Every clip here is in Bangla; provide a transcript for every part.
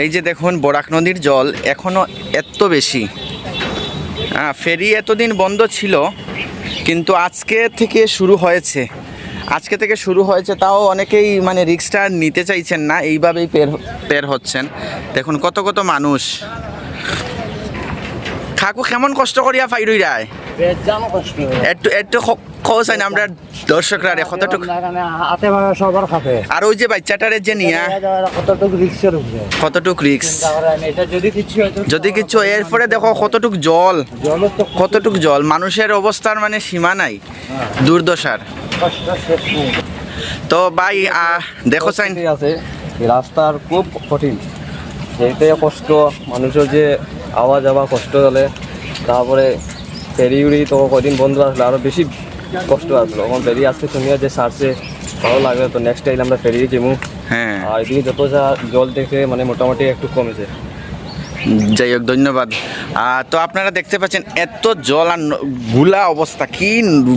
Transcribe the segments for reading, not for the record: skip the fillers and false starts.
এই যে দেখুন বরাক নদীর জল এখনও এত বেশি। ফেরি এতদিন বন্ধ ছিল, কিন্তু আজকে থেকে শুরু হয়েছে, তাও অনেকেই মানে রিক্সটা নিতে চাইছেন না, এইভাবেই পের হচ্ছেন। দেখুন কত কত মানুষ। কাকু কেমন কষ্ট করিয়া ফাইরই রায় একটু একটু খোঁজ আমরা দর্শকরা কতটুকু আর ওই যে বাচ্চাটারে যে নিয়া কতটুক রিক্স যদি কিছু এরপরে দেখো কতটুক জল মানুষের অবস্থার মানে সীমা নাই, দুর্দশার। তো ভাই দেখো চাই আছে রাস্তার খুব কঠিন, এইটাই কষ্ট মানুষের যে আওয়া যাওয়া কষ্ট হলে, তারপরে ফেরি উড়ি তো কদিন বন্ধ আসলে আরও বেশি কষ্ট আসলো। এখন ফেরি আজকে শুনিয়া যে সারছে ভালো লাগবে, তো নেক্সট টাইম আমরা ফেরি যাবো। হ্যাঁ, আর এদিকে যত যা জল দেখে মানে মোটামুটি একটু কমেছে। যাই হোক, ধন্যবাদ। তো আপনারা দেখতে পাচ্ছেন এত জল আর গুলা অবস্থা, কি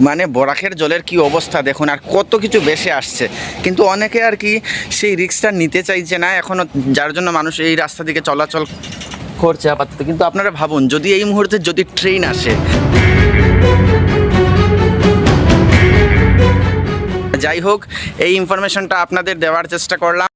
মানে বরাকের জলের কি অবস্থা দেখুন, আর কত কিছু বেশি আসছে, কিন্তু অনেকে আর কি সেই রিস্কটা নিতে চাইছে না এখনও, যার জন্য মানুষ এই রাস্তা দিকে চলাচল করছে আপাতত। কিন্তু আপনারা ভাবুন, যদি এই মুহূর্তে যদি ট্রেন আসে। যাই হোক, এই ইনফরমেশনটা আপনাদের দেওয়ার চেষ্টা করলাম।